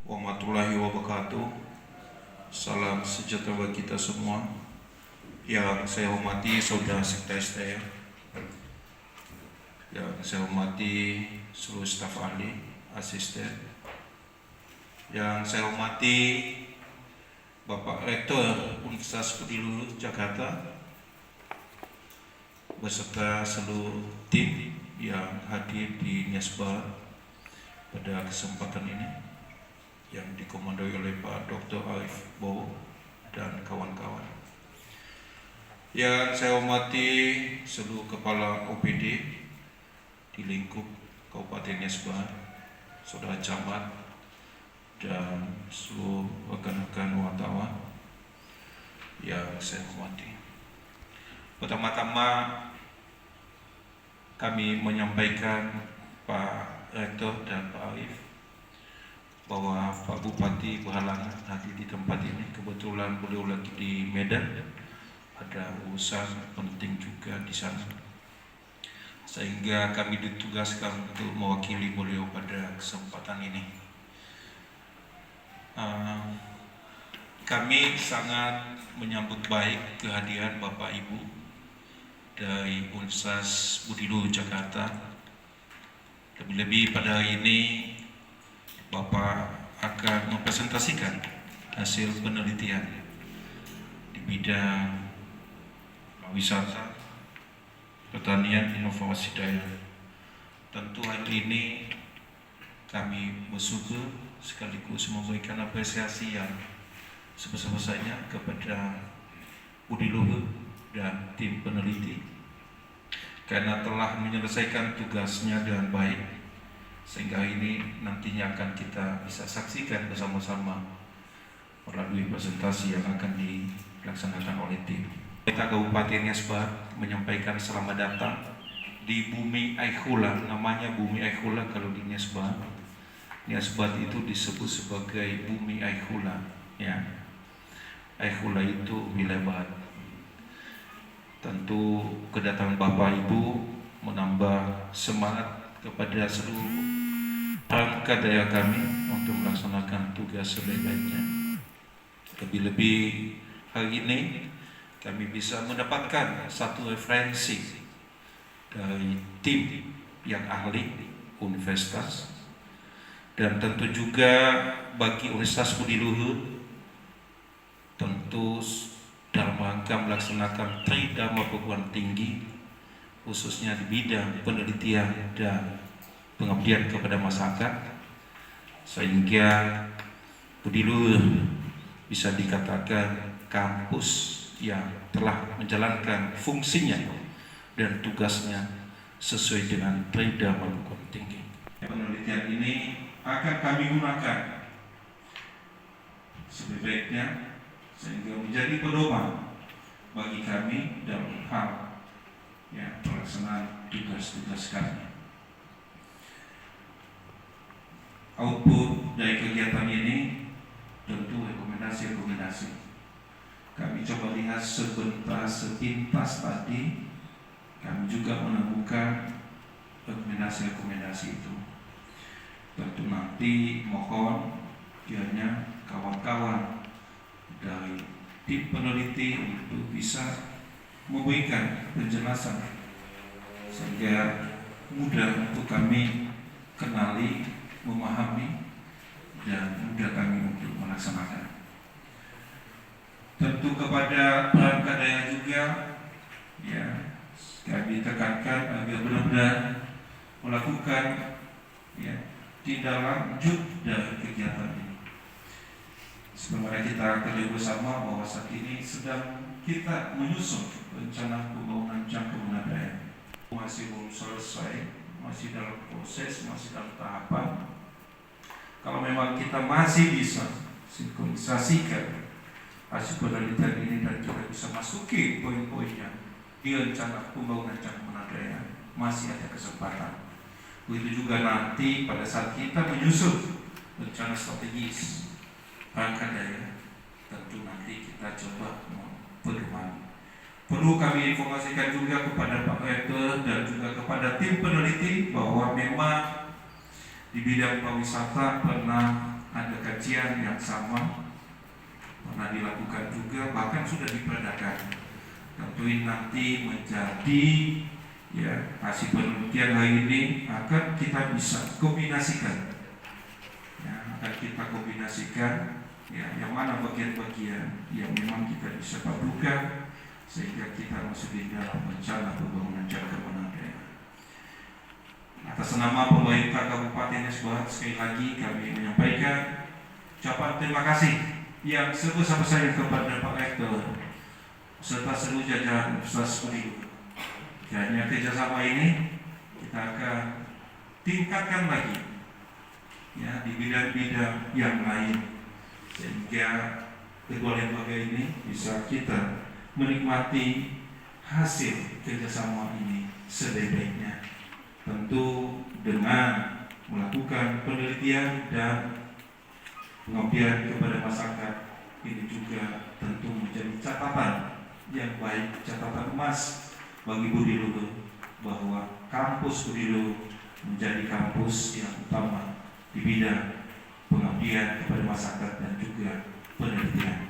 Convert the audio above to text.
warahmatullahi wabarakatuh. Salam sejahtera bagi kita semua. Yang saya hormati saudara sekretaris saya, yang saya hormati seluruh staf ahli, asisten, yang saya hormati Bapak Rektor Universitas Budi Luhur Jakarta beserta seluruh tim yang hadir di Niasba pada kesempatan ini, yang dikomandoi oleh Pak Dr. Arif Bowo dan kawan-kawan. Yang saya hormati seluruh kepala OPD di lingkup Kabupaten Niasba, saudara camat, dan seluruh rekan-rekan wartawan yang saya hormati. Pertama-tama kami menyampaikan Pak Rektor dan Pak Arif bahwa Pak Bupati berhalangan hadir di tempat ini. Kebetulan beliau lagi di Medan, ada urusan penting juga di sana, sehingga kami ditugaskan untuk mewakili beliau pada kesempatan ini. Kami sangat menyambut baik kehadiran Bapak Ibu dari Universitas Budi Luhur Jakarta. Lebih-lebih pada hari ini Bapak akan mempresentasikan hasil penelitian di bidang wisata, pertanian, inovasi daerah. Tentu hari ini kami bersyukur sekaligus memberikan apresiasi yang sebesar-besarnya kepada Budi Luhur dan tim peneliti karena telah menyelesaikan tugasnya dengan baik, sehingga ini nantinya akan kita bisa saksikan bersama-sama melalui presentasi yang akan dilaksanakan oleh tim. Kita Kabupaten Niasba menyampaikan selamat datang di Bumi Aikhula. Namanya Bumi Aikhula kalau di Niasba. Niasba itu disebut sebagai Bumi Aikhula, ya. Aikhula itu wilayah barat. Tentu kedatangan Bapak Ibu menambah semangat kepada seluruh perangkat daerah kami untuk melaksanakan tugas sebaik-baiknya. Lebih-lebih hari ini kami bisa mendapatkan satu referensi dari tim yang ahli universitas, dan tentu juga bagi Universitas Budi Luhur tentu dalam rangka melaksanakan tridharma perguruan tinggi, khususnya di bidang penelitian dan pengabdian kepada masyarakat, sehingga Budi Luhur bisa dikatakan kampus yang telah menjalankan fungsinya dan tugasnya sesuai dengan tridharma perguruan tinggi. Penelitian ini akan kami gunakan sebaik-baiknya sehingga menjadi pedoman bagi kami dalam hal pelaksanaan tugas-tugas kami. Output dari kegiatan ini tentu rekomendasi-rekomendasi. Kami coba lihat sebentar sepintas tadi, kami juga menemukan rekomendasi-rekomendasi itu. Tentu nanti mohon kiranya kawan-kawan dari tim peneliti untuk bisa memberikan penjelasan sehingga mudah untuk kami kenali, memahami, dan mudah kami untuk melaksanakan. Tentu kepada perangkat daerah juga, ya, kami tekankan agar benar-benar melakukan tindak lanjut dari kegiatan ini. Sebenarnya kita ketahui bersama bahwa saat ini sedang kita menyusun rencana pembangunan jangka menengah daerah. Masih belum selesai, masih dalam proses, masih dalam tahapan. Kalau memang kita masih bisa sinkronisasikan hasil penelitian ini dan kita bisa masuki poin-poinnya di rencana pembangunan jangka menengah daerah, masih ada kesempatan. Begitu juga nanti pada saat kita menyusun rencana strategis perangkat daerah, tentu nanti kita coba pedoman. Perlu kami informasikan juga kepada Pak Rektor dan juga kepada tim peneliti bahwa memang di bidang pariwisata pernah adakan kajian yang sama pernah dilakukan juga, bahkan sudah diperadakan. Tentu ini nanti menjadi hasil penelitian hari ini akan kita bisa kombinasikan, yang mana bagian-bagian yang memang kita bisa padukan sehingga kita masuk di dalam rencana pembangunan jangka menengah daerah. Atas nama pemerintah Kabupaten Es Bahat, sekali lagi kami menyampaikan ucapan terima kasih yang sebesar-besarnya kepada Pak Rektor serta seluruh jajaran Universitas Pemilu. Kiranya kerjasama ini kita akan tingkatkan lagi di bidang-bidang yang lain, sehingga kedua lembaga ini bisa kita menikmati hasil kerjasama ini sebaik-baiknya, tentu dengan melakukan penelitian dan pengabdian kepada masyarakat. Ini juga tentu menjadi catatan yang baik, catatan emas bagi Budi Luhur, bahwa kampus Budi Luhur menjadi kampus yang utama di bidang pengabdian kepada masyarakat dan juga penelitian.